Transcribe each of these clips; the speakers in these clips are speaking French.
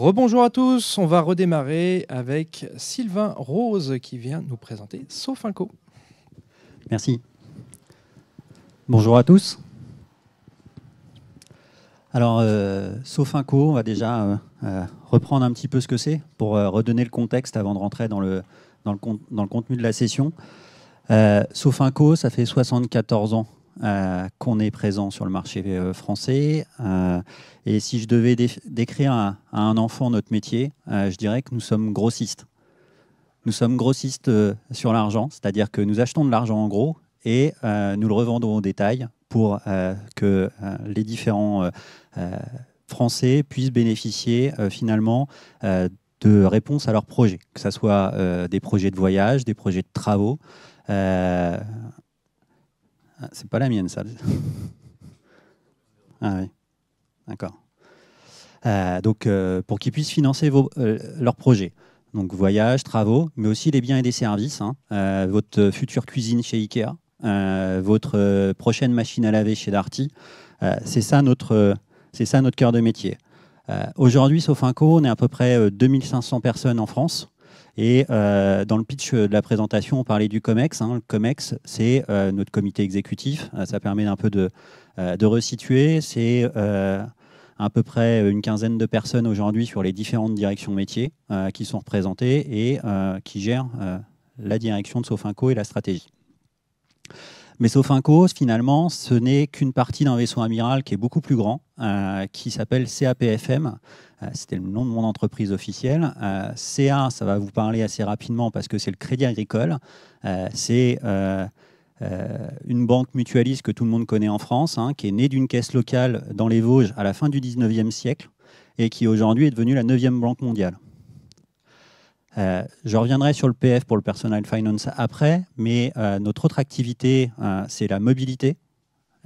Rebonjour à tous, on va redémarrer avec Sylvain Rose qui vient nous présenter Sofinco. Merci. Bonjour à tous. Alors, Sofinco, on va déjà reprendre un petit peu ce que c'est pour redonner le contexte avant de rentrer dans le contenu de la session. Sofinco, ça fait 74 ans qu'on est présent sur le marché français. Et si je devais décrire à un enfant notre métier, je dirais que nous sommes grossistes. Nous sommes grossistes sur l'argent, c'est-à-dire que nous achetons de l'argent en gros et nous le revendons au détail pour que les différents Français puissent bénéficier finalement de réponses à leurs projets, que ce soit des projets de voyage, des projets de travaux. C'est pas la mienne, ça. Ah oui, d'accord. Donc, pour qu'ils puissent financer leurs projets. Donc, voyage, travaux, mais aussi les biens et des services. Votre future cuisine chez Ikea, votre prochaine machine à laver chez Darty. C'est ça notre cœur de métier. Aujourd'hui, Sofinco, on est à peu près 2500 personnes en France. Et dans le pitch de la présentation, on parlait du COMEX. Le COMEX, c'est notre comité exécutif. Ça permet un peu de resituer. C'est à peu près une quinzaine de personnes aujourd'hui sur les différentes directions métiers qui sont représentées et qui gèrent la direction de Sofinco et la stratégie. Mais Sofinco, finalement, ce n'est qu'une partie d'un vaisseau amiral qui est beaucoup plus grand, qui s'appelle CAPFM. C'était le nom de mon entreprise officielle. CA, ça va vous parler assez rapidement parce que c'est le Crédit Agricole. C'est une banque mutualiste que tout le monde connaît en France, qui est née d'une caisse locale dans les Vosges à la fin du 19e siècle et qui aujourd'hui est devenue la 9e banque mondiale. Je reviendrai sur le PF pour le Personal Finance après, mais notre autre activité, c'est la mobilité.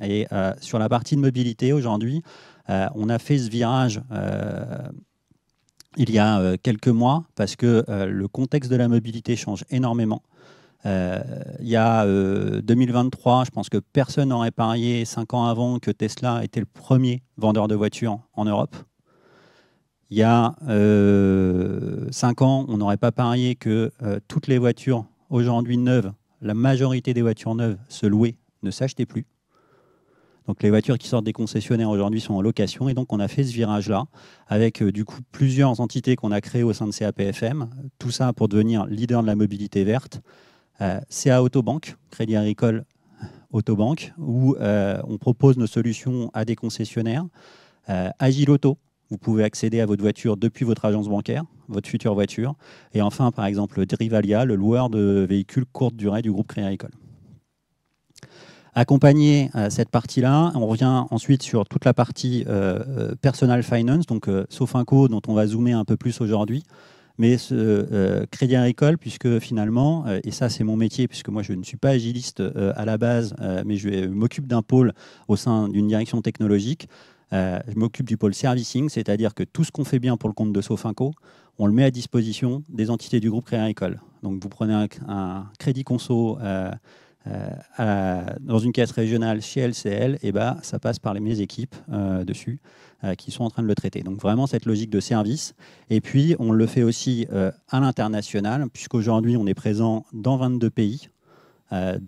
Et sur la partie de mobilité, aujourd'hui, on a fait ce virage il y a quelques mois parce que le contexte de la mobilité change énormément. Il y a 2023, je pense que personne n'aurait parié 5 ans avant que Tesla était le premier vendeur de voitures en Europe. Il y a 5 ans, on n'aurait pas parié que toutes les voitures aujourd'hui neuves, la majorité des voitures neuves se louaient, ne s'achetaient plus. Donc les voitures qui sortent des concessionnaires aujourd'hui sont en location et donc on a fait ce virage-là avec du coup plusieurs entités qu'on a créées au sein de CAPFM. Tout ça pour devenir leader de la mobilité verte. CA Autobank, Crédit Agricole Autobank, où on propose nos solutions à des concessionnaires. Agile Auto, vous pouvez accéder à votre voiture depuis votre agence bancaire, votre future voiture. Et enfin, par exemple, Drivalia, le loueur de véhicules courte durée du groupe Crédit Agricole. Accompagner cette partie-là, on revient ensuite sur toute la partie Personal Finance, donc Sofinco, dont on va zoomer un peu plus aujourd'hui. Mais ce Crédit Agricole, puisque finalement, et ça c'est mon métier, puisque moi je ne suis pas agiliste à la base, mais je m'occupe d'un pôle au sein d'une direction technologique. Je m'occupe du pôle servicing, c'est-à-dire que tout ce qu'on fait bien pour le compte de Sofinco, on le met à disposition des entités du groupe Crédit Agricole. Donc vous prenez un crédit conso dans une caisse régionale chez LCL, et ça passe par mes équipes dessus qui sont en train de le traiter. Donc vraiment cette logique de service. Et puis on le fait aussi à l'international, puisqu'aujourd'hui on est présent dans 22 pays.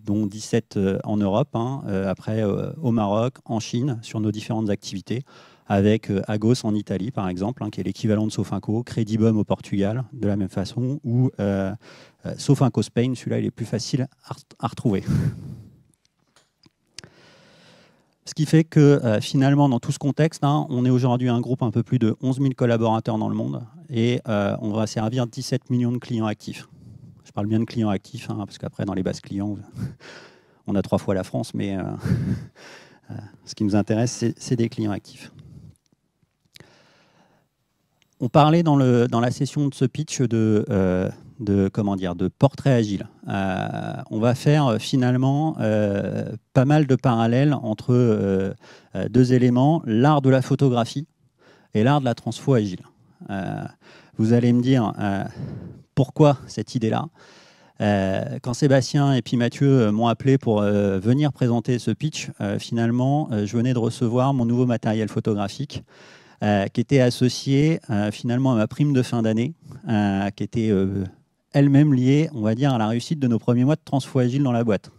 Dont 17 en Europe, après au Maroc, en Chine, sur nos différentes activités, avec Agos en Italie, par exemple, qui est l'équivalent de Sofinco, Credibum au Portugal, de la même façon, ou Sofinco Spain, celui-là, il est plus facile à retrouver. Ce qui fait que finalement, dans tout ce contexte, on est aujourd'hui un groupe un peu plus de 11 000 collaborateurs dans le monde, et on va servir 17 millions de clients actifs. Je parle bien de clients actifs, parce qu'après, dans les bases clients, on a 3 fois la France, mais ce qui nous intéresse, c'est des clients actifs. On parlait dans la session de ce pitch de portrait agile. On va faire finalement pas mal de parallèles entre 2 éléments, l'art de la photographie et l'art de la transfo agile. Vous allez me dire pourquoi cette idée-là. Quand Sébastien et puis Mathieu m'ont appelé pour venir présenter ce pitch, finalement, je venais de recevoir mon nouveau matériel photographique qui était associée finalement à ma prime de fin d'année, qui était elle-même liée, on va dire, à la réussite de nos premiers mois de transfo agile dans la boîte.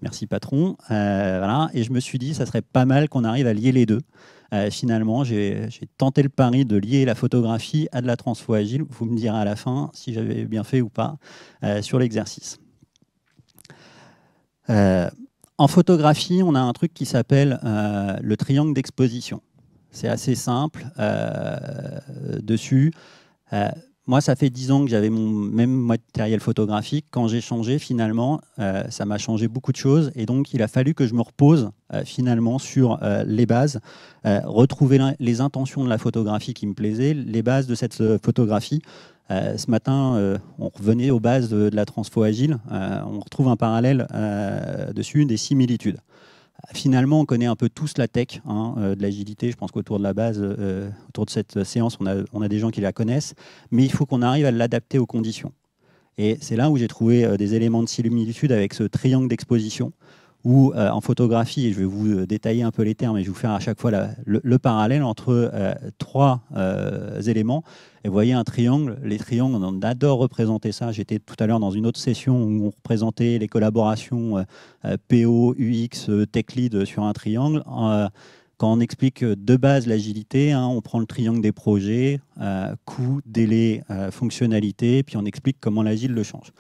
Merci patron. Voilà. Et je me suis dit, ça serait pas mal qu'on arrive à lier les deux. Finalement, j'ai tenté le pari de lier la photographie à de la transfo agile. Vous me direz à la fin si j'avais bien fait ou pas sur l'exercice. En photographie, on a un truc qui s'appelle le triangle d'exposition. C'est assez simple dessus. Moi, ça fait 10 ans que j'avais mon même matériel photographique. Quand j'ai changé, finalement, ça m'a changé beaucoup de choses. Et donc, il a fallu que je me repose finalement sur les bases, retrouver les intentions de la photographie qui me plaisaient, les bases de cette photographie. Ce matin, on revenait aux bases de la transfo agile. On retrouve un parallèle dessus, des similitudes. Finalement, on connaît un peu tous la tech de l'agilité. Je pense qu'autour de la base, autour de cette séance, on a des gens qui la connaissent. Mais il faut qu'on arrive à l'adapter aux conditions. Et c'est là où j'ai trouvé des éléments de similitude avec ce triangle d'exposition, où en photographie, et je vais vous détailler un peu les termes, et je vais vous faire à chaque fois le parallèle entre trois éléments. Et vous voyez un triangle, les triangles, on adore représenter ça. J'étais tout à l'heure dans une autre session où on représentait les collaborations PO, UX, Tech Lead sur un triangle. Quand on explique de base l'agilité, on prend le triangle des projets, coût, délai, fonctionnalité, puis on explique comment l'agile le change.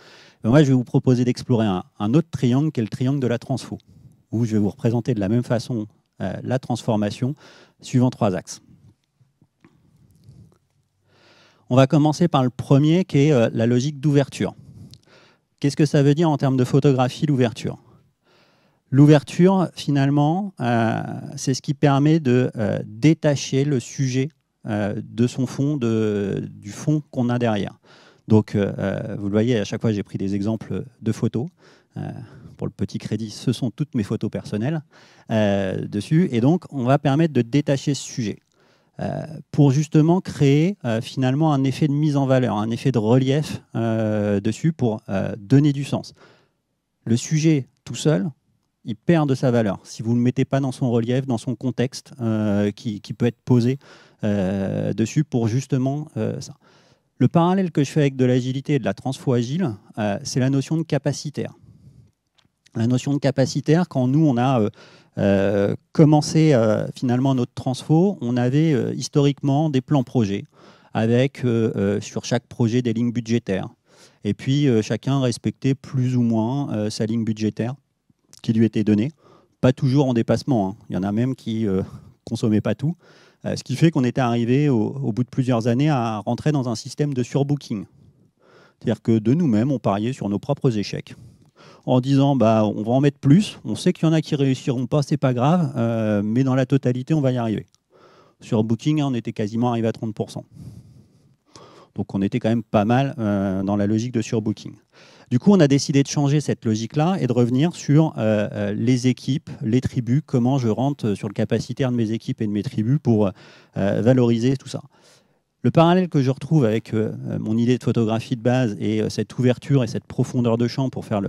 Et moi, je vais vous proposer d'explorer un autre triangle qui est le triangle de la transfo, où je vais vous représenter de la même façon la transformation suivant 3 axes. On va commencer par le premier qui est la logique d'ouverture. Qu'est-ce que ça veut dire en termes de photographie, l'ouverture ? L'ouverture, finalement, c'est ce qui permet de détacher le sujet de son fond, du fond qu'on a derrière. Donc, vous le voyez, à chaque fois, j'ai pris des exemples de photos. Pour le petit crédit, ce sont toutes mes photos personnelles dessus. Et donc, on va permettre de détacher ce sujet pour justement créer finalement un effet de mise en valeur, un effet de relief dessus pour donner du sens. Le sujet tout seul, il perd de sa valeur. Si vous ne le mettez pas dans son relief, dans son contexte qui peut être posé dessus pour justement ça. Le parallèle que je fais avec de l'agilité et de la transfo agile, c'est la notion de capacitaire. La notion de capacitaire, quand nous, on a commencé finalement notre transfo, on avait historiquement des plans projets avec sur chaque projet des lignes budgétaires. Et puis, chacun respectait plus ou moins sa ligne budgétaire qui lui était donnée. Pas toujours en dépassement. Il y en a même qui ne consommaient pas tout. Ce qui fait qu'on était arrivé au bout de plusieurs années à rentrer dans un système de surbooking. C'est-à-dire que de nous-mêmes, on pariait sur nos propres échecs en disant on va en mettre plus, on sait qu'il y en a qui ne réussiront pas, c'est pas grave, mais dans la totalité, on va y arriver. Surbooking, on était quasiment arrivé à 30%. Donc on était quand même pas mal dans la logique de surbooking. Du coup, on a décidé de changer cette logique-là et de revenir sur les équipes, les tribus, comment je rentre sur le capacitaire de mes équipes et de mes tribus pour valoriser tout ça. Le parallèle que je retrouve avec mon idée de photographie de base et cette ouverture et cette profondeur de champ pour faire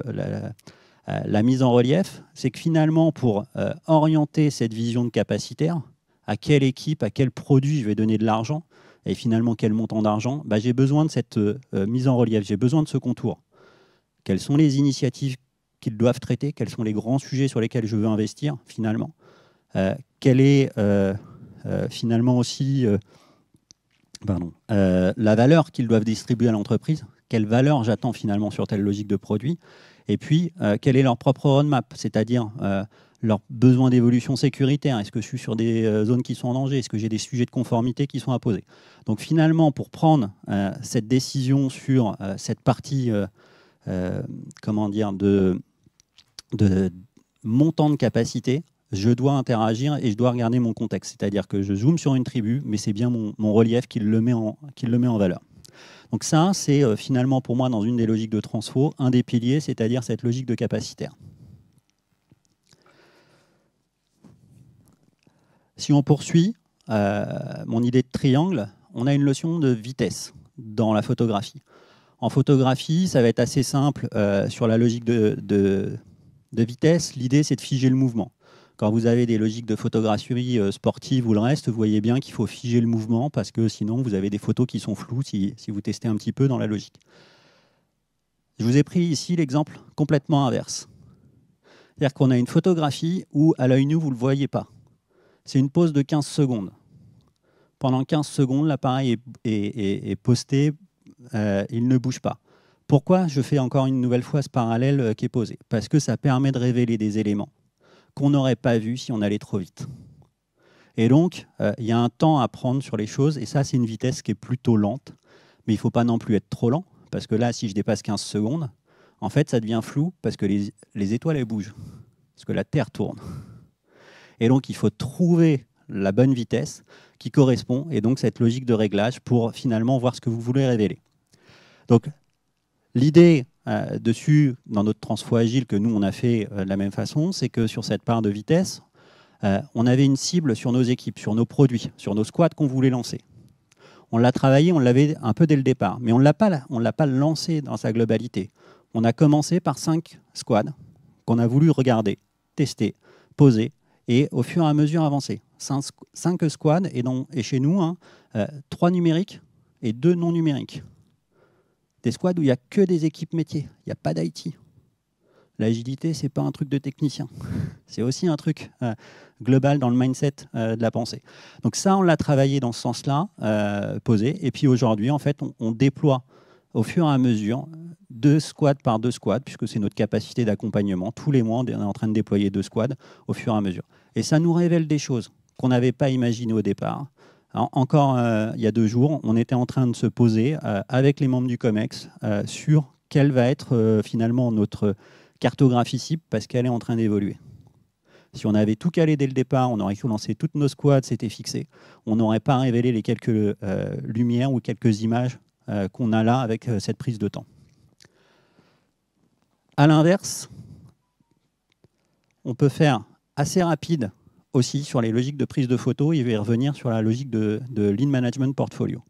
la mise en relief, c'est que finalement, pour orienter cette vision de capacitaire, à quelle équipe, à quel produit je vais donner de l'argent, et finalement quel montant d'argent, j'ai besoin de cette mise en relief, j'ai besoin de ce contour. Quelles sont les initiatives qu'ils doivent traiter? Quels sont les grands sujets sur lesquels je veux investir, finalement? Quelle est finalement aussi la valeur qu'ils doivent distribuer à l'entreprise? Quelle valeur j'attends finalement sur telle logique de produit? Et puis, quel est leur propre roadmap? C'est-à-dire leurs besoins d'évolution sécuritaire. Est-ce que je suis sur des zones qui sont en danger? Est-ce que j'ai des sujets de conformité qui sont à poser? Donc finalement, pour prendre cette décision sur cette partie comment dire, de montant de capacité, je dois interagir et je dois regarder mon contexte. C'est-à-dire que je zoome sur une tribu, mais c'est bien mon relief qui le met en valeur. Donc ça, c'est finalement pour moi, dans une des logiques de transfo, un des piliers, c'est-à-dire cette logique de capacitaire. Si on poursuit mon idée de triangle, on a une notion de vitesse dans la photographie. En photographie, ça va être assez simple sur la logique de vitesse. L'idée, c'est de figer le mouvement. Quand vous avez des logiques de photographie sportive ou le reste, vous voyez bien qu'il faut figer le mouvement parce que sinon vous avez des photos qui sont floues si vous testez un petit peu dans la logique. Je vous ai pris ici l'exemple complètement inverse. C'est-à-dire qu'on a une photographie où à l'œil nu vous ne le voyez pas. C'est une pause de 15 secondes. Pendant 15 secondes, l'appareil est posté, il ne bouge pas. Pourquoi je fais encore une nouvelle fois ce parallèle qui est posé? Parce que ça permet de révéler des éléments qu'on n'aurait pas vus si on allait trop vite. Et donc, il y a un temps à prendre sur les choses, et ça, c'est une vitesse qui est plutôt lente, mais il ne faut pas non plus être trop lent, parce que là, si je dépasse 15 secondes, en fait, ça devient flou, parce que les étoiles, elles bougent, parce que la Terre tourne. Et donc, il faut trouver la bonne vitesse qui correspond, et donc cette logique de réglage pour finalement voir ce que vous voulez révéler. Donc, l'idée dessus, dans notre transfo agile que nous, on a fait de la même façon, c'est que sur cette part de vitesse, on avait une cible sur nos équipes, sur nos produits, sur nos squads qu'on voulait lancer. On l'a travaillé, on l'avait un peu dès le départ, mais on ne l'a pas lancé dans sa globalité. On a commencé par 5 squads qu'on a voulu regarder, tester, poser, et au fur et à mesure avancer. 5 squads, et chez nous, 3 numériques et 2 non numériques. Des squads où il n'y a que des équipes métiers, il n'y a pas d'IT. L'agilité, ce n'est pas un truc de technicien. C'est aussi un truc global dans le mindset de la pensée. Donc ça, on l'a travaillé dans ce sens-là, posé. Et puis aujourd'hui, en fait, on déploie au fur et à mesure 2 squads par 2 squads, puisque c'est notre capacité d'accompagnement. Tous les mois, on est en train de déployer 2 squads au fur et à mesure. Et ça nous révèle des choses qu'on n'avait pas imaginées au départ. Alors, encore il y a 2 jours, on était en train de se poser avec les membres du COMEX sur quelle va être finalement notre cartographie cible, parce qu'elle est en train d'évoluer. Si on avait tout calé dès le départ, on aurait pu lancer toutes nos squads, c'était fixé. On n'aurait pas révélé les quelques lumières ou quelques images qu'on a là avec cette prise de temps. À l'inverse, on peut faire assez rapide aussi sur les logiques de prise de photo et je vais revenir sur la logique de Lean Management Portfolio.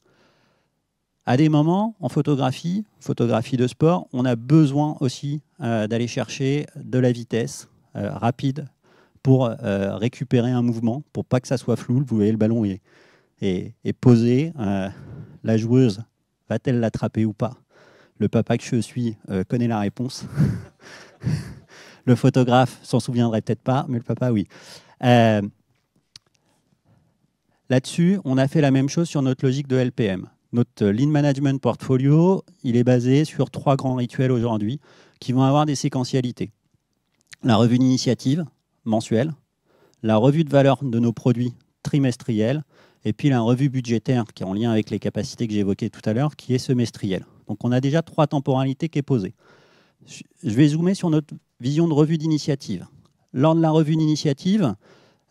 À des moments, en photographie de sport, on a besoin aussi d'aller chercher de la vitesse rapide pour récupérer un mouvement, pour pas que ça soit flou. Vous voyez, le ballon est posé. La joueuse, va-t-elle l'attraper ou pas? Le papa que je suis connaît la réponse. Le photographe s'en souviendrait peut-être pas, mais le papa, oui. Là-dessus, on a fait la même chose sur notre logique de LPM. Notre Lean Management Portfolio, il est basé sur 3 grands rituels aujourd'hui qui vont avoir des séquentialités. La revue d'initiative mensuelle, la revue de valeur de nos produits trimestrielle, et puis la revue budgétaire qui est en lien avec les capacités que j'ai évoquées tout à l'heure, qui est semestrielle. Donc on a déjà 3 temporalités qui est posées. Je vais zoomer sur notre vision de revue d'initiative. Lors de la revue d'initiative,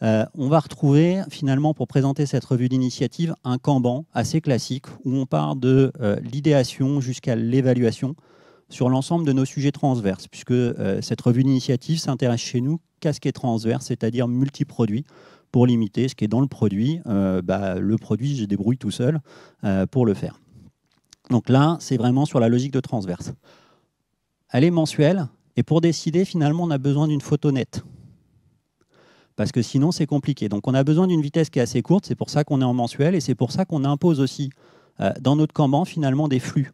on va retrouver finalement, pour présenter cette revue d'initiative, un Kanban assez classique où on part de l'idéation jusqu'à l'évaluation sur l'ensemble de nos sujets transverses, puisque cette revue d'initiative s'intéresse chez nous qu'à ce qui est transverse, c'est-à-dire multiproduit, pour limiter ce qui est dans le produit. Le produit, je débrouille tout seul pour le faire. Donc là, c'est vraiment sur la logique de transverse. Elle est mensuelle, et pour décider, finalement, on a besoin d'une photo nette. Parce que sinon, c'est compliqué. Donc, on a besoin d'une vitesse qui est assez courte. C'est pour ça qu'on est en mensuel et c'est pour ça qu'on impose aussi dans notre Kanban, finalement, des flux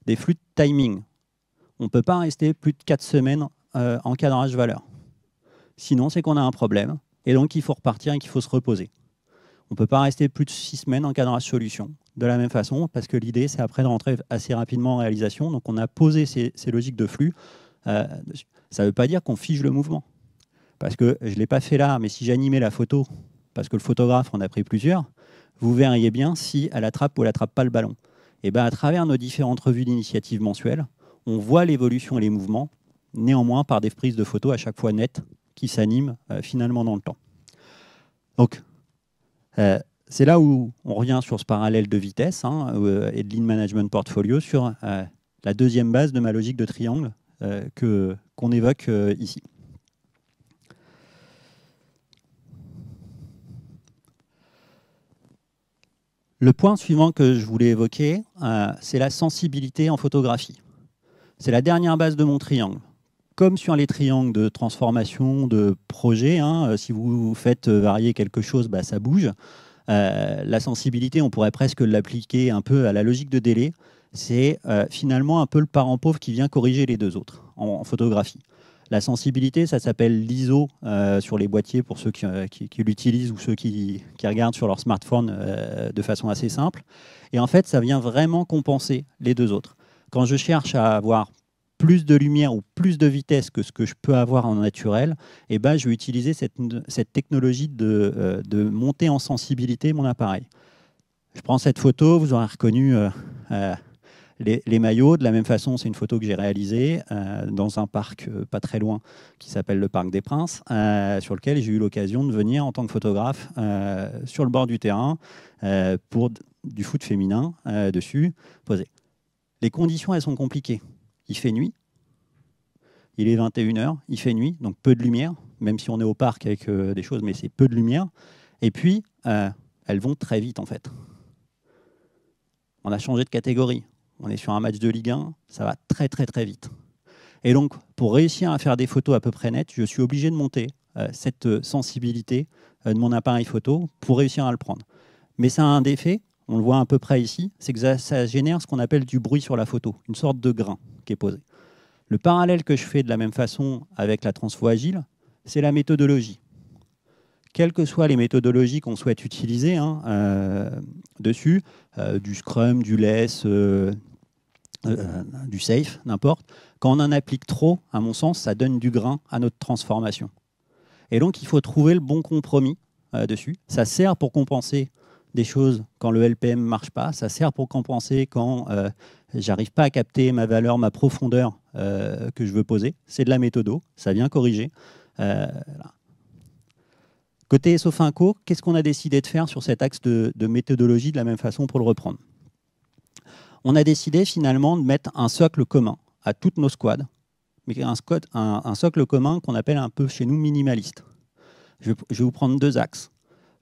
de timing. On ne peut pas rester plus de 4 semaines en cadrage valeur. Sinon, c'est qu'on a un problème et donc il faut repartir et qu'il faut se reposer. On ne peut pas rester plus de 6 semaines en cadrage solution de la même façon parce que l'idée, c'est après de rentrer assez rapidement en réalisation. Donc, on a posé ces logiques de flux. Ça ne veut pas dire qu'on fige le mouvement. Parce que je ne l'ai pas fait là, mais si j'animais la photo, parce que le photographe en a pris plusieurs, vous verriez bien si elle attrape ou elle n'attrape pas le ballon. Et bien, à travers nos différentes revues d'initiative mensuelles, on voit l'évolution et les mouvements, néanmoins par des prises de photos à chaque fois nettes qui s'animent finalement dans le temps. Donc, c'est là où on revient sur ce parallèle de vitesse et de Lean Management Portfolio sur la deuxième base de ma logique de triangle qu'on évoque ici. Le point suivant que je voulais évoquer, c'est la sensibilité en photographie. C'est la dernière base de mon triangle. comme sur les triangles de transformation de projet, hein, si vous faites varier quelque chose, bah, ça bouge. La sensibilité, on pourrait presque l'appliquer un peu à la logique de délai. C'est finalement un peu le parent pauvre qui vient corriger les deux autres en photographie. La sensibilité, ça s'appelle l'ISO sur les boîtiers pour ceux qui l'utilisent ou ceux qui regardent sur leur smartphone de façon assez simple. Et en fait, ça vient vraiment compenser les deux autres. Quand je cherche à avoir plus de lumière ou plus de vitesse que ce que je peux avoir en naturel, eh ben, je vais utiliser cette technologie de monter en sensibilité mon appareil. Je prends cette photo, vous aurez reconnu les maillots. De la même façon, c'est une photo que j'ai réalisée dans un parc pas très loin qui s'appelle le Parc des Princes, sur lequel j'ai eu l'occasion de venir en tant que photographe sur le bord du terrain pour du foot féminin dessus, poser. Les conditions, elles sont compliquées. Il fait nuit, il est 21h, il fait nuit, donc peu de lumière, même si on est au parc avec des choses, mais c'est peu de lumière. Et puis, elles vont très vite en fait. On a changé de catégorie. On est sur un match de Ligue 1, ça va très très très vite. Et donc, pour réussir à faire des photos à peu près nettes, je suis obligé de monter cette sensibilité de mon appareil photo pour réussir à le prendre. Mais ça a un défait, on le voit à peu près ici, c'est que ça génère ce qu'on appelle du bruit sur la photo, une sorte de grain qui est posé. Le parallèle que je fais de la même façon avec la transfo agile, c'est la méthodologie. Quelles que soient les méthodologies qu'on souhaite utiliser dessus, du Scrum, du Less, du Safe, n'importe, quand on en applique trop, à mon sens, ça donne du grain à notre transformation. Et donc, il faut trouver le bon compromis dessus. Ça sert pour compenser des choses quand le LPM ne marche pas, ça sert pour compenser quand j'arrive pas à capter ma valeur, ma profondeur que je veux poser. C'est de la méthodo, ça vient corriger. Là. Côté Sofinco, qu'est-ce qu'on a décidé de faire sur cet axe de méthodologie de la même façon pour le reprendre? On a décidé finalement de mettre un socle commun à toutes nos squads, mais un socle commun qu'on appelle un peu chez nous minimaliste. Je vais vous prendre deux axes.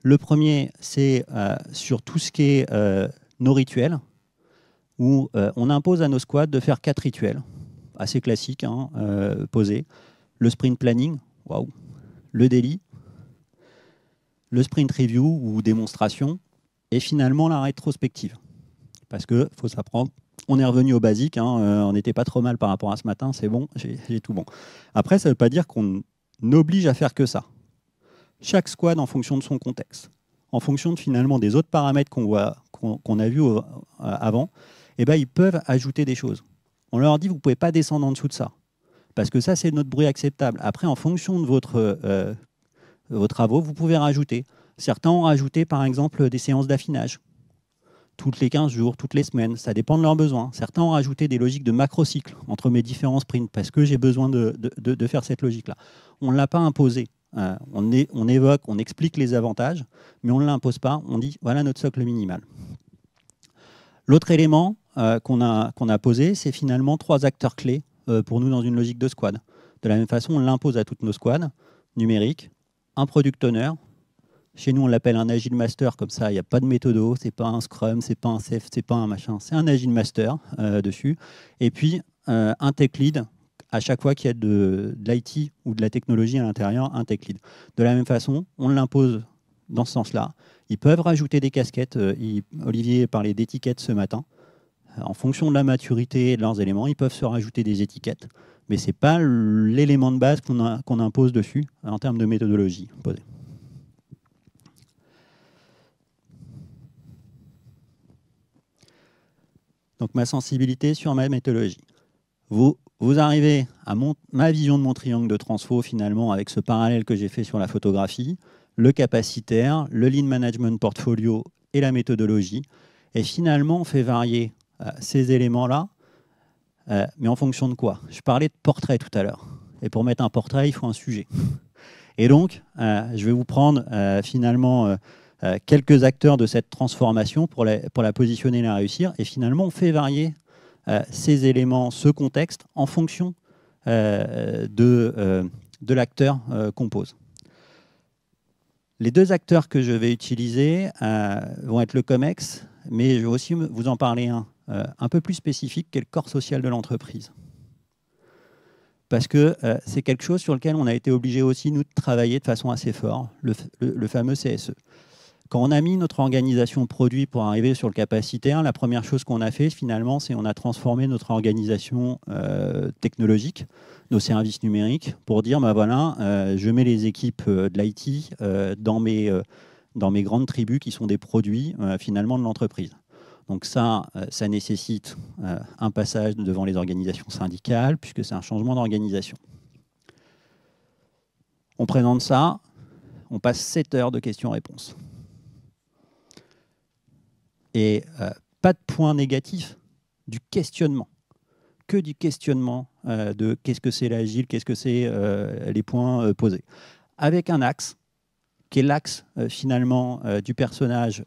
Le premier, c'est sur tout ce qui est nos rituels, où on impose à nos squads de faire 4 rituels, assez classiques, hein, posés. Le sprint planning, waouh, le daily, le sprint review ou démonstration, et finalement la rétrospective. Parce qu'il faut s'apprendre, on est revenu au basique, hein, on n'était pas trop mal par rapport à ce matin, c'est bon, j'ai tout bon. Après, ça ne veut pas dire qu'on oblige à faire que ça. Chaque squad en fonction de son contexte, en fonction de finalement des autres paramètres qu'on a vus avant, eh ben, ils peuvent ajouter des choses. On leur dit, vous ne pouvez pas descendre en dessous de ça, parce que ça, c'est notre bruit acceptable. Après, en fonction de vos travaux, vous pouvez rajouter. Certains ont rajouté, par exemple, des séances d'affinage, toutes les 15 jours, toutes les semaines, ça dépend de leurs besoins. Certains ont rajouté des logiques de macro-cycle entre mes différents sprints, parce que j'ai besoin de faire cette logique-là. On ne l'a pas imposé. On évoque, on explique les avantages, mais on ne l'impose pas. On dit, voilà notre socle minimal. L'autre élément qu'on a posé, c'est finalement 3 acteurs clés pour nous dans une logique de squad. De la même façon, on l'impose à toutes nos squads numériques. Un product owner. Chez nous, on l'appelle un Agile Master, comme ça, il n'y a pas de méthodo, c'est pas un Scrum, c'est pas un Safe, c'est pas un machin, c'est un Agile Master dessus. Et puis, un Tech Lead, à chaque fois qu'il y a de l'IT ou de la technologie à l'intérieur, un Tech Lead. De la même façon, on l'impose dans ce sens-là. Ils peuvent rajouter des casquettes. Olivier parlait d'étiquettes ce matin. En fonction de la maturité de leurs éléments, ils peuvent se rajouter des étiquettes. Mais ce n'est pas l'élément de base qu'on impose dessus en termes de méthodologie posée. Donc ma sensibilité sur ma méthodologie. Vous arrivez à ma vision de mon triangle de transfo finalement avec ce parallèle que j'ai fait sur la photographie, le capacitaire, le lean management portfolio et la méthodologie. Et finalement, on fait varier ces éléments-là, mais en fonction de quoi? Je parlais de portrait tout à l'heure. Et pour mettre un portrait, il faut un sujet. Et donc, je vais vous prendre finalement quelques acteurs de cette transformation pour la positionner et la réussir. Et finalement, on fait varier ces éléments, ce contexte, en fonction de l'acteur qu'on pose. Les 2 acteurs que je vais utiliser vont être le COMEX, mais je vais aussi vous en parler un peu plus spécifique, qui est le corps social de l'entreprise. parce que c'est quelque chose sur lequel on a été obligé aussi, nous, de travailler de façon assez forte, le fameux CSE. Quand on a mis notre organisation produit pour arriver sur le capacitaire, la première chose qu'on a fait, finalement, c'est qu'on a transformé notre organisation technologique, nos services numériques, pour dire, bah voilà, je mets les équipes de l'IT dans mes grandes tribus qui sont des produits, finalement, de l'entreprise. Donc ça nécessite un passage devant les organisations syndicales, puisque c'est un changement d'organisation. On présente ça, on passe 7 heures de questions-réponses. Et pas de point négatif, du questionnement. Que du questionnement de qu'est-ce que c'est l'agile, qu'est-ce que c'est les points posés. Avec un axe, qui est l'axe finalement du personnage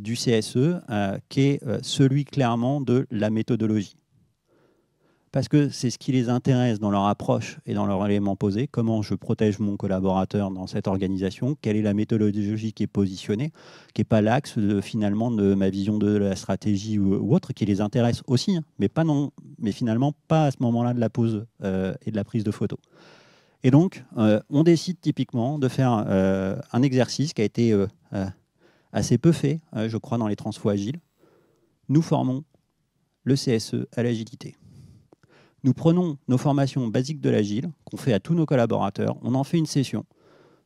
du CSE, qui est celui clairement de la méthodologie. Parce que c'est ce qui les intéresse dans leur approche et dans leur élément posé. Comment je protège mon collaborateur dans cette organisation? Quelle est la méthodologie qui est positionnée, qui n'est pas l'axe finalement de ma vision de la stratégie ou autre, qui les intéresse aussi, hein, mais finalement pas à ce moment-là de la pause et de la prise de photo. Et donc, on décide typiquement de faire un exercice qui a été assez peu fait, je crois, dans les transfos agiles. Nous formons le CSE à l'agilité. Nous prenons nos formations basiques de l'agile, qu'on fait à tous nos collaborateurs, on en fait une session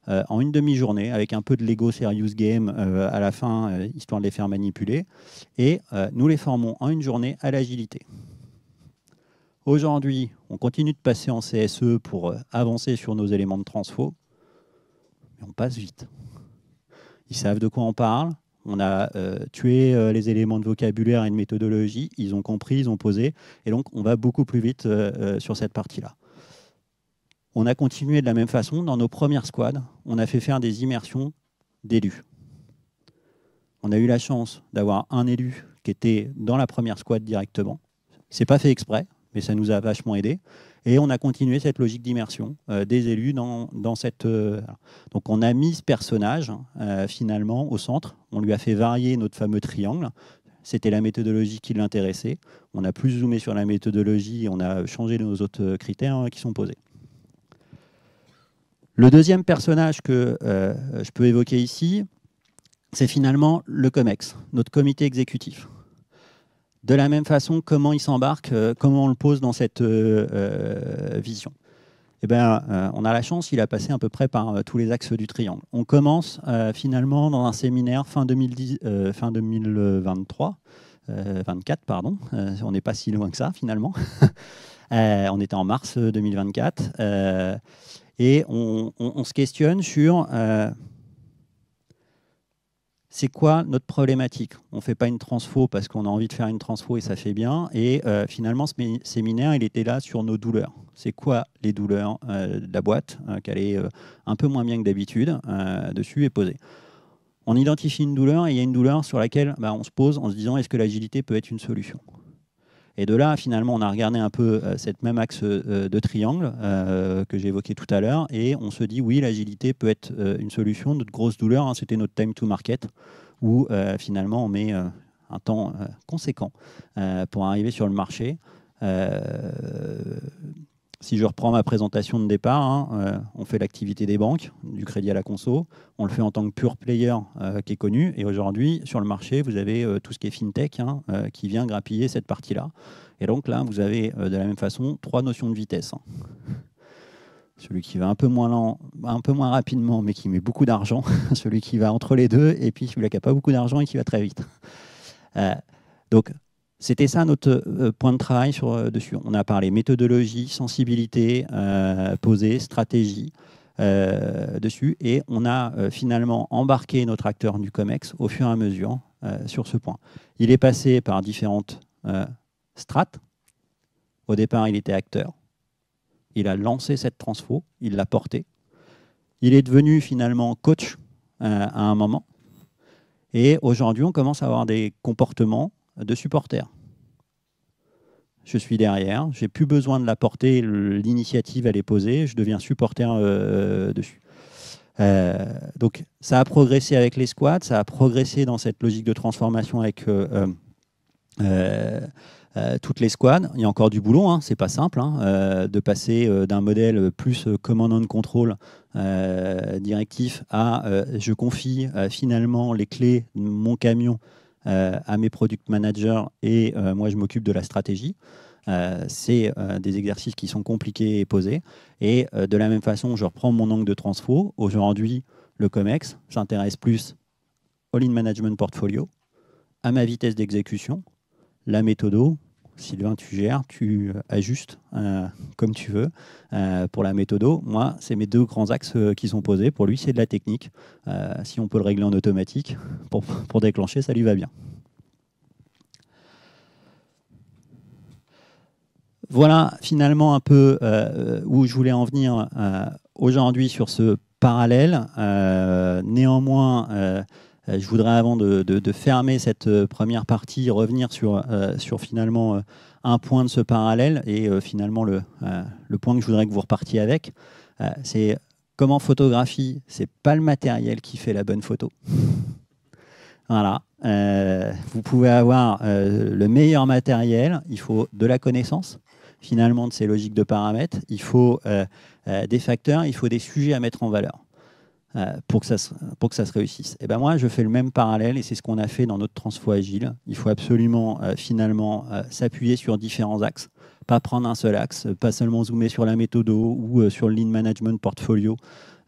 en une demi-journée, avec un peu de Lego Serious Game à la fin, histoire de les faire manipuler, et nous les formons en une journée à l'agilité. Aujourd'hui, on continue de passer en CSE pour avancer sur nos éléments de transfo, mais on passe vite. Ils savent de quoi on parle. On a tué les éléments de vocabulaire et de méthodologie. Ils ont compris, ils ont posé. Et donc, on va beaucoup plus vite sur cette partie-là. On a continué de la même façon. Dans nos premières squads, on a fait faire des immersions d'élus. On a eu la chance d'avoir un élu qui était dans la première squad directement. Ce n'est pas fait exprès, mais ça nous a vachement aidé. Et on a continué cette logique d'immersion des élus dans cette... Donc on a mis ce personnage finalement au centre. On lui a fait varier notre fameux triangle. C'était la méthodologie qui l'intéressait. On a plus zoomé sur la méthodologie et on a changé nos autres critères qui sont posés. Le deuxième personnage que je peux évoquer ici, c'est finalement le COMEX, notre comité exécutif. De la même façon, comment il s'embarque, comment on le pose dans cette vision. Eh ben, on a la chance, il a passé à peu près par tous les axes du triangle. On commence finalement dans un séminaire fin 2023, 24, pardon. On n'est pas si loin que ça finalement. On était en mars 2024. Et on se questionne sur... c'est quoi notre problématique? On ne fait pas une transfo parce qu'on a envie de faire une transfo et ça fait bien. Et finalement, ce séminaire, il était là sur nos douleurs. C'est quoi les douleurs de la boîte qu'elle est un peu moins bien que d'habitude dessus et posée. On identifie une douleur et il y a une douleur sur laquelle on se pose en se disant est-ce que l'agilité peut être une solution? Et de là, finalement, on a regardé un peu cette même axe de triangle que j'ai évoqué tout à l'heure, et on se dit, oui, l'agilité peut être une solution. Notre grosse douleur, hein, c'était notre time to market, où finalement, on met un temps conséquent pour arriver sur le marché. Si je reprends ma présentation de départ, hein, on fait l'activité des banques, du crédit à la conso. On le fait en tant que pure player qui est connu. Et aujourd'hui, sur le marché, vous avez tout ce qui est fintech qui vient grappiller cette partie-là. Et donc là, vous avez de la même façon 3 notions de vitesse. Hein. Celui qui va un peu moins lent, un peu moins rapidement, mais qui met beaucoup d'argent. Celui qui va entre les deux, et puis celui qui n'a pas beaucoup d'argent et qui va très vite. Donc, c'était ça notre point de travail dessus. On a parlé méthodologie, sensibilité, posée, stratégie dessus. Et on a finalement embarqué notre acteur du COMEX au fur et à mesure sur ce point. Il est passé par différentes strates. Au départ, il était acteur. Il a lancé cette transfo, il l'a portée. Il est devenu finalement coach à un moment. Et aujourd'hui, on commence à avoir des comportements de supporters. Je suis derrière, j'ai plus besoin de la porter, l'initiative elle est posée, je deviens supporter dessus. Donc ça a progressé avec les squads, ça a progressé dans cette logique de transformation avec toutes les squads. Il y a encore du boulot, hein, c'est pas simple de passer d'un modèle plus command and control directif à je confie finalement les clés de mon camion à mes product managers et moi je m'occupe de la stratégie. C'est des exercices qui sont compliqués et posés. Et de la même façon, je reprends mon angle de transfo. Aujourd'hui, le COMEX s'intéresse plus au lean management portfolio, à ma vitesse d'exécution, la méthodo. Sylvain, tu gères, tu ajustes comme tu veux. Pour la méthodo, moi, c'est mes deux grands axes qui sont posés. Pour lui, c'est de la technique. Si on peut le régler en automatique, pour déclencher, ça lui va bien. Voilà finalement un peu où je voulais en venir aujourd'hui sur ce parallèle. Néanmoins, je voudrais, avant de fermer cette première partie, revenir sur finalement un point de ce parallèle et finalement le point que je voudrais que vous repartiez avec. C'est comme en photographie, c'est pas le matériel qui fait la bonne photo. Voilà. Vous pouvez avoir le meilleur matériel, il faut de la connaissance finalement de ces logiques de paramètres, il faut des facteurs, il faut des sujets à mettre en valeur pour que ça se réussisse. Et ben moi, je fais le même parallèle et c'est ce qu'on a fait dans notre transfo agile. Il faut absolument finalement s'appuyer sur différents axes, pas prendre un seul axe, pas seulement zoomer sur la méthodo ou sur le lean management portfolio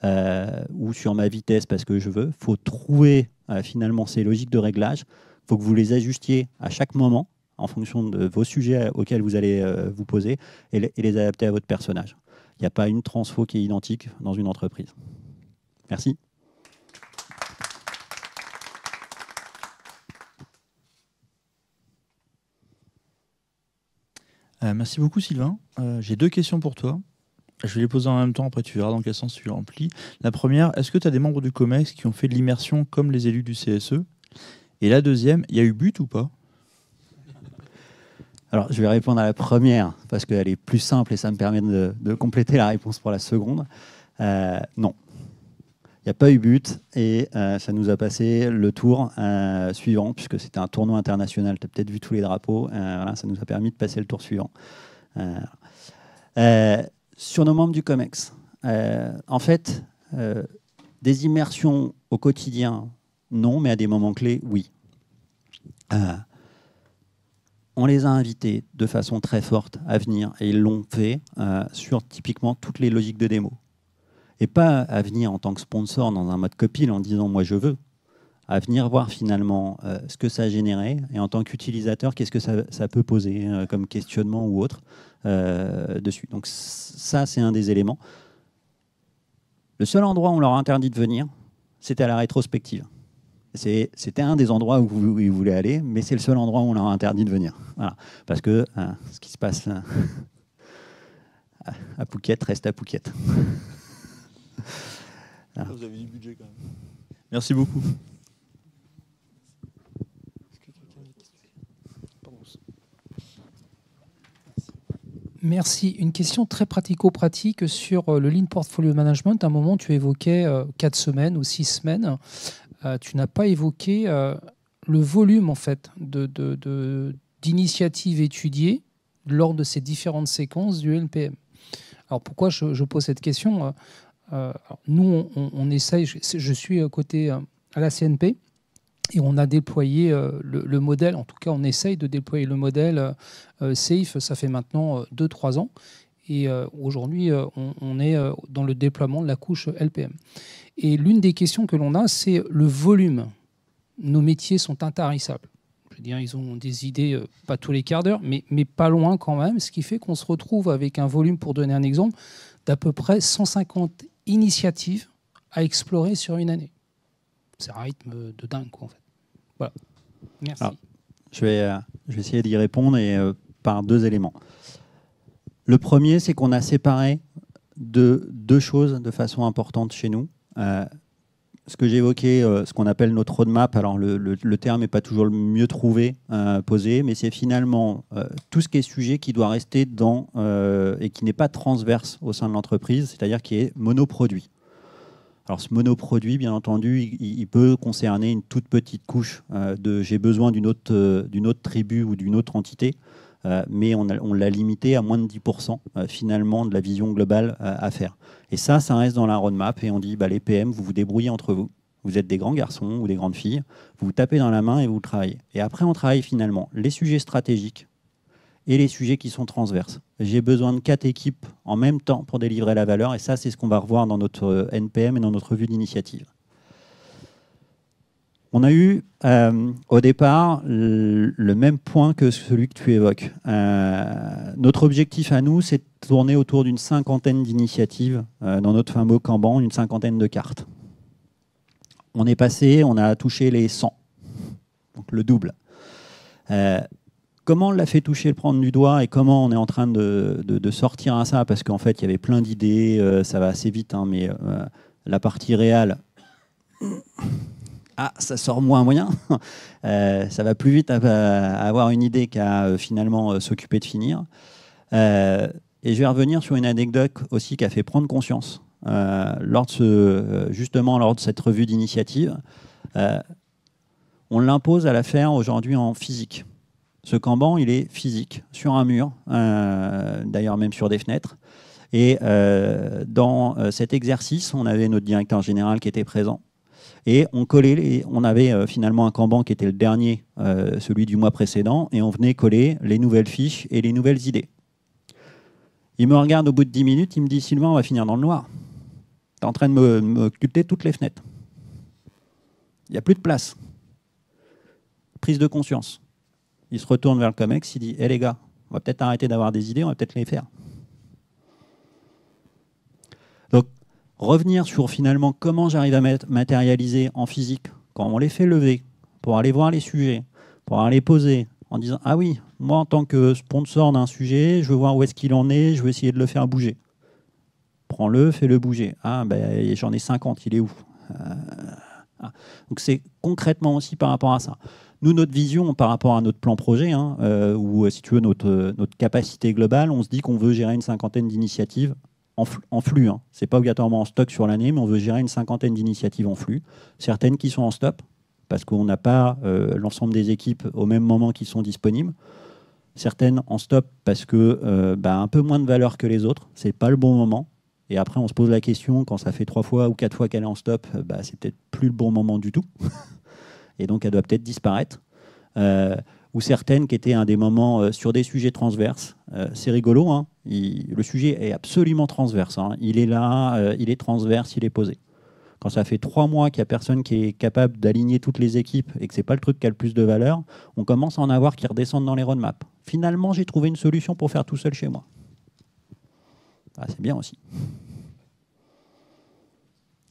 ou sur ma vitesse parce que je veux. Il faut trouver finalement ces logiques de réglage. Il faut que vous les ajustiez à chaque moment en fonction de vos sujets auxquels vous allez vous poser et les adapter à votre personnage. Il n'y a pas une transfo qui est identique dans une entreprise. Merci. Merci beaucoup Sylvain. J'ai deux questions pour toi. Je vais les poser en même temps, après tu verras dans quel sens tu remplis. La première, est-ce que tu as des membres du COMEX qui ont fait de l'immersion comme les élus du CSE? Et la deuxième, il y a eu but ou pas? Alors, je vais répondre à la première, parce qu'elle est plus simple et ça me permet de compléter la réponse pour la seconde. Non. Il n'y a pas eu but et ça nous a passé le tour suivant, puisque c'était un tournoi international. Tu as peut-être vu tous les drapeaux. Voilà, ça nous a permis de passer le tour suivant. Sur nos membres du COMEX, en fait, des immersions au quotidien, non, mais à des moments clés, oui. On les a invités de façon très forte à venir, et ils l'ont fait sur typiquement toutes les logiques de démo. Et pas à venir en tant que sponsor dans un mode copil en disant « moi je veux », à venir voir finalement ce que ça a généré, et en tant qu'utilisateur, qu'est-ce que ça peut poser comme questionnement ou autre dessus. Donc ça, c'est un des éléments. Le seul endroit où on leur a interdit de venir, c'était à la rétrospective. C'était un des endroits où ils voulaient aller, mais c'est le seul endroit où on leur a interdit de venir. Voilà. Parce que ce qui se passe à Phuket reste à Phuket. Voilà. Vous avez du budget quand même. Merci beaucoup. Merci. Une question très pratico-pratique sur le Lean Portfolio Management. À un moment, tu évoquais 4 semaines ou 6 semaines. Tu n'as pas évoqué le volume en fait, d'initiatives étudiées lors de ces différentes séquences du LPM. Alors pourquoi je pose cette question? Nous, on essaye, je suis côté à la CNP, et on a déployé le modèle, en tout cas on essaye de déployer le modèle SAFE, ça fait maintenant 2-3 ans. Et aujourd'hui, on est dans le déploiement de la couche LPM. Et l'une des questions que l'on a, c'est le volume. Nos métiers sont intarissables. Je veux dire, ils ont des idées, pas tous les quarts d'heure, mais pas loin quand même, ce qui fait qu'on se retrouve avec un volume, pour donner un exemple, d'à peu près 150 initiatives à explorer sur une année. C'est un rythme de dingue, quoi, en fait. Voilà. Merci. Alors, je vais essayer d'y répondre et, par 2 éléments. Le premier, c'est qu'on a séparé deux choses de façon importante chez nous. Ce que j'ai évoqué, ce qu'on appelle notre roadmap, alors le terme n'est pas toujours le mieux trouvé, posé, mais c'est finalement tout ce qui est sujet qui doit rester dans, et qui n'est pas transverse au sein de l'entreprise, c'est-à-dire qui est monoproduit. Alors ce monoproduit, bien entendu, il peut concerner une toute petite couche de j'ai besoin d'une autre tribu ou d'une autre entité, mais on l'a limité à moins de 10% finalement de la vision globale à faire. Et ça reste dans la roadmap et on dit les PM, vous vous débrouillez entre vous. Vous êtes des grands garçons ou des grandes filles, vous vous tapez dans la main et vous travaillez. Et après, on travaille finalement les sujets stratégiques et les sujets qui sont transverses. J'ai besoin de 4 équipes en même temps pour délivrer la valeur, et ça, c'est ce qu'on va revoir dans notre NPM et dans notre vue d'initiative. On a eu au départ le même point que celui que tu évoques. Notre objectif à nous, c'est de tourner autour d'une 50aine d'initiatives dans notre fameux Kanban, une 50aine de cartes. On est passé, on a touché les 100, donc le double. Comment on l'a fait toucher, le prendre du doigt, et comment on est en train de sortir à ça, parce qu'en fait, il y avait plein d'idées, ça va assez vite, hein, mais la partie réelle, ça sort moins moyen. Ça va plus vite à avoir une idée qu'à finalement s'occuper de finir. Et je vais revenir sur une anecdote aussi qui a fait prendre conscience. Justement, lors de cette revue d'initiative, on l'impose à la faire aujourd'hui en physique. Ce Kanban, il est physique, sur un mur, d'ailleurs même sur des fenêtres. Et dans cet exercice, on avait notre directeur général qui était présent. Et on avait finalement un Kanban qui était le dernier, celui du mois précédent, et on venait coller les nouvelles fiches et les nouvelles idées. Il me regarde au bout de 10 minutes, il me dit « Sylvain, on va finir dans le noir. Tu es en train de m'occulter toutes les fenêtres. Il n'y a plus de place. » Prise de conscience. Il se retourne vers le COMEX, il dit « Hé les gars, on va peut-être arrêter d'avoir des idées, on va peut-être les faire. » Donc, revenir sur finalement comment j'arrive à matérialiser en physique, quand on les fait lever, pour aller voir les sujets, pour aller les poser, en disant « Ah oui, moi en tant que sponsor d'un sujet, je veux voir où est-ce qu'il en est, je veux essayer de le faire bouger. » Prends-le, fais-le bouger. Ah, j'en ai 50, il est où ? Donc c'est concrètement aussi par rapport à ça. Nous, notre vision par rapport à notre plan projet, ou si tu veux notre capacité globale, on se dit qu'on veut gérer une 50aine d'initiatives en flux. Ce n'est pas obligatoirement en stock sur l'année, mais on veut gérer une 50aine d'initiatives en flux. Certaines qui sont en stop, parce qu'on n'a pas l'ensemble des équipes au même moment qui sont disponibles. Certaines en stop parce que un peu moins de valeur que les autres, ce n'est pas le bon moment. Et après, on se pose la question, quand ça fait 3 fois ou 4 fois qu'elle est en stop, c'est peut-être plus le bon moment du tout. Et donc, elle doit peut-être disparaître. Ou certaines qui étaient à des moments sur des sujets transverses. C'est rigolo, hein, le sujet est absolument transverse. Hein. Il est là, il est transverse, il est posé. Quand ça fait 3 mois qu'il n'y a personne qui est capable d'aligner toutes les équipes et que ce n'est pas le truc qui a le plus de valeur, on commence à en avoir qui redescendent dans les roadmaps. Finalement, j'ai trouvé une solution pour faire tout seul chez moi. C'est bien aussi.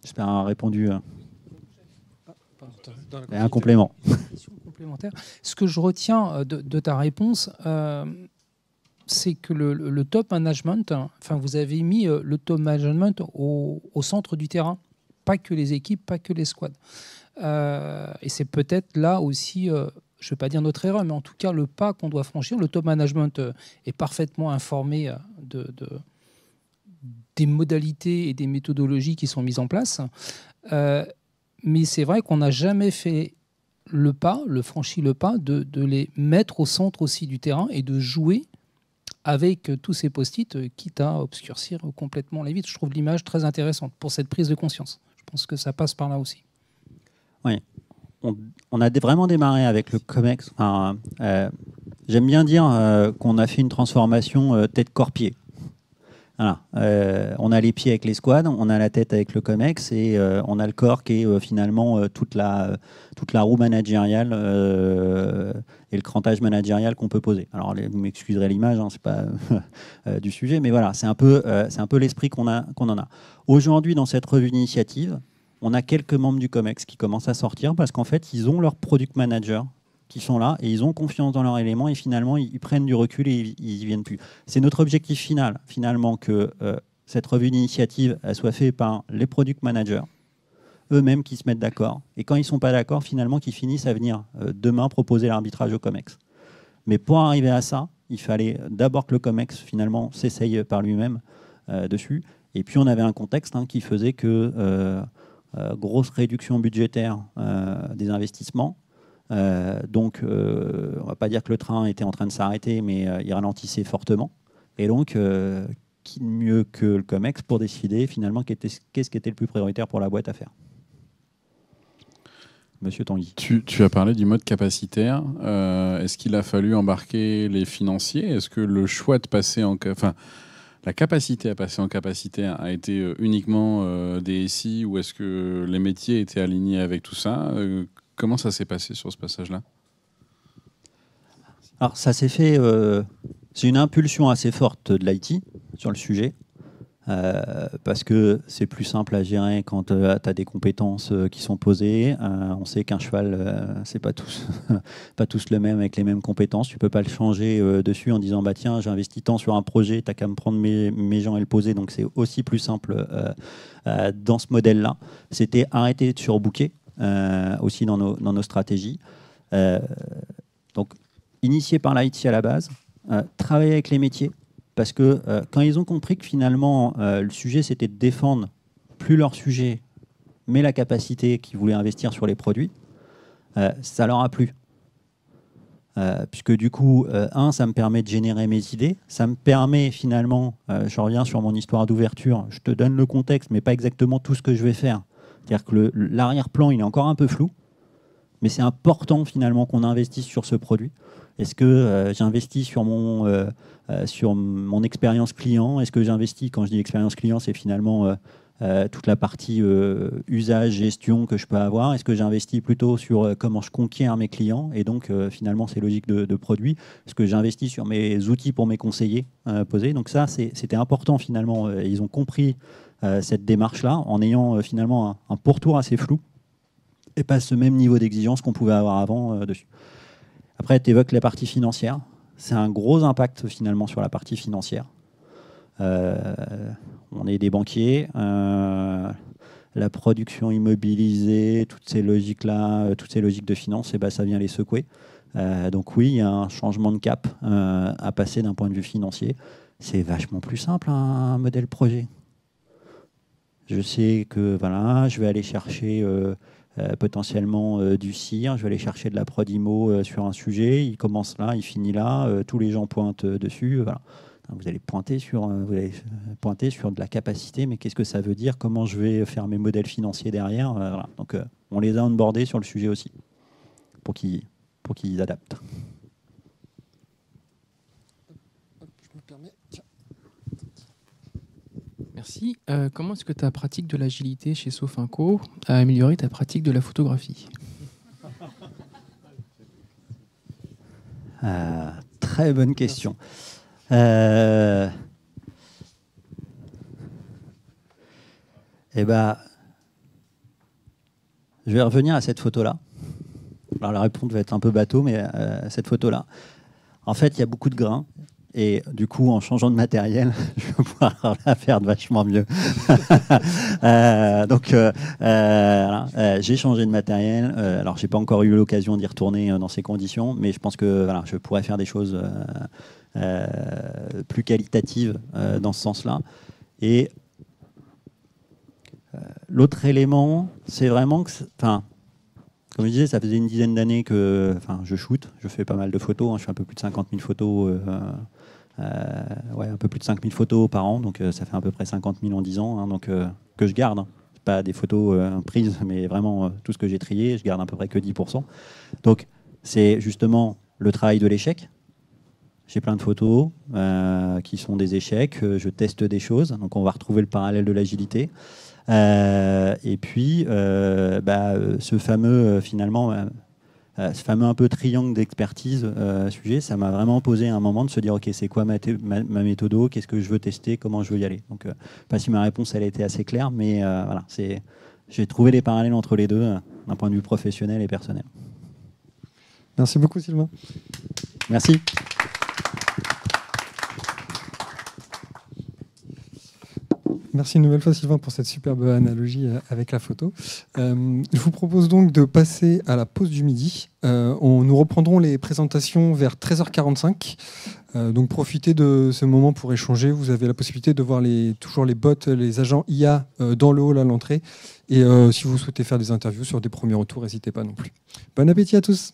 J'espère avoir répondu un complément. Complémentaire. Ce que je retiens de ta réponse, c'est que le top management, vous avez mis le top management au centre du terrain, pas que les équipes, pas que les squads. Et c'est peut-être là aussi, je ne vais pas dire notre erreur, mais en tout cas le pas qu'on doit franchir. Le top management est parfaitement informé des modalités et des méthodologies qui sont mises en place. Mais c'est vrai qu'on n'a jamais fait franchi le pas de les mettre au centre aussi du terrain et de jouer avec tous ces post-it, quitte à obscurcir complètement la vitre. Je trouve l'image très intéressante pour cette prise de conscience. Je pense que ça passe par là aussi. Oui, on a vraiment démarré avec le COMEX. J'aime bien dire qu'on a fait une transformation tête-corps-pied. Voilà. On a les pieds avec les squads, on a la tête avec le COMEX et on a le corps qui est finalement toute la roue managériale et le crantage managérial qu'on peut poser. Alors vous m'excuserez l'image, c'est pas du sujet, mais voilà, c'est un peu l'esprit qu'on en a. Aujourd'hui, dans cette revue d'initiative, on a quelques membres du COMEX qui commencent à sortir parce qu'en fait, ils ont leur product manager qui sont là et ils ont confiance dans leurs éléments et finalement ils prennent du recul et ils ne viennent plus. C'est notre objectif final, finalement, que cette revue d'initiative soit faite par les product managers, eux-mêmes qui se mettent d'accord. Et quand ils ne sont pas d'accord, finalement, qu'ils finissent à venir demain proposer l'arbitrage au COMEX. Mais pour arriver à ça, il fallait d'abord que le COMEX, finalement, s'essaye par lui-même dessus. Et puis on avait un contexte qui faisait que grosse réduction budgétaire des investissements. Donc, on ne va pas dire que le train était en train de s'arrêter, mais il ralentissait fortement. Et donc, qui mieux que le COMEX pour décider finalement qu'est-ce qui était le plus prioritaire pour la boîte à faire. Monsieur Tanguy. Tu as parlé du mode capacitaire. Est-ce qu'il a fallu embarquer les financiers? Est-ce que le choix de passer la capacité à passer en capacitaire a été uniquement DSI, ou est-ce que les métiers étaient alignés avec tout ça? Comment ça s'est passé sur ce passage-là? Alors, ça s'est fait... c'est une impulsion assez forte de l'IT sur le sujet. Parce que c'est plus simple à gérer quand tu as des compétences qui sont posées. On sait qu'un cheval, c'est pas tous, pas tous le même avec les mêmes compétences. Tu peux pas le changer dessus en disant bah tiens, j'investis tant sur un projet, t'as qu'à me prendre mes gens et le poser. Donc c'est aussi plus simple dans ce modèle-là. C'était arrêter de surbooker aussi dans nos stratégies. Donc initié par l'IT à la base, travailler avec les métiers. Parce que quand ils ont compris que finalement, le sujet, c'était de défendre plus leur sujet, mais la capacité qu'ils voulaient investir sur les produits, ça leur a plu. Puisque du coup, ça me permet de générer mes idées. Ça me permet finalement, je reviens sur mon histoire d'ouverture, je te donne le contexte, mais pas exactement tout ce que je vais faire. C'est-à-dire que l'arrière-plan, il est encore un peu flou, mais c'est important finalement qu'on investisse sur ce produit. Est-ce que j'investis sur mon expérience client? Est-ce que j'investis, quand je dis expérience client, c'est finalement toute la partie usage, gestion que je peux avoir? Est-ce que j'investis plutôt sur comment je conquiers mes clients? Et donc, finalement, c'est logique de produit. Est-ce que j'investis sur mes outils pour mes conseillers posés? Donc ça, c'était important finalement. Ils ont compris cette démarche-là en ayant finalement un pourtour assez flou et pas ce même niveau d'exigence qu'on pouvait avoir avant dessus. Après, tu évoques la partie financière. C'est un gros impact finalement sur la partie financière. On est des banquiers. La production immobilisée, toutes ces logiques-là, toutes ces logiques de finance, ça vient les secouer. Donc oui, il y a un changement de cap à passer d'un point de vue financier. C'est vachement plus simple un modèle projet. Je sais que voilà, je vais aller chercher... potentiellement du CIR, je vais aller chercher de la prod IMO sur un sujet, il commence là, il finit là, tous les gens pointent dessus, voilà. Vous allez pointer sur de la capacité, mais qu'est-ce que ça veut dire? Comment je vais faire mes modèles financiers derrière? Voilà. Donc on les a onboardés sur le sujet aussi, pour qu'ils adaptent. Je me permets. Merci. Comment est-ce que ta pratique de l'agilité chez Sofinco a amélioré ta pratique de la photographie? Très bonne question. Je vais revenir à cette photo-là. Alors la réponse va être un peu bateau, mais cette photo-là. En fait, il y a beaucoup de grains. Et du coup, en changeant de matériel, je vais pouvoir la faire vachement mieux. Voilà. J'ai changé de matériel. Alors, j'ai pas encore eu l'occasion d'y retourner dans ces conditions, mais je pense que voilà, je pourrais faire des choses plus qualitatives dans ce sens-là. Et l'autre élément, c'est vraiment que... Comme je disais, ça faisait une dizaine d'années que je shoot. Je fais pas mal de photos. Hein. Je fais un peu plus de 50 000 photos. Un peu plus de 5 000 photos par an. Donc, ça fait à peu près 50 000 en 10 ans. Hein, donc, que je garde. Hein. Pas des photos prises, mais vraiment tout ce que j'ai trié. Je garde à peu près que 10%. Donc, c'est justement le travail de l'échec. J'ai plein de photos qui sont des échecs. Je teste des choses. Donc, on va retrouver le parallèle de l'agilité. Et puis, ce fameux ce fameux un peu triangle d'expertise sujet, ça m'a vraiment posé un moment de se dire ok, c'est quoi ma méthode, qu'est-ce que je veux tester, comment je veux y aller. Donc, pas si ma réponse elle a été assez claire, mais voilà, j'ai trouvé les parallèles entre les deux d'un point de vue professionnel et personnel. Merci beaucoup, Sylvain. Merci. Merci une nouvelle fois, Sylvain, pour cette superbe analogie avec la photo. Je vous propose donc de passer à la pause du midi. Nous reprendrons les présentations vers 13h45. Donc profitez de ce moment pour échanger. Vous avez la possibilité de voir toujours les bots, les agents IA dans le hall à l'entrée. Et si vous souhaitez faire des interviews sur des premiers retours, n'hésitez pas non plus. Bon appétit à tous.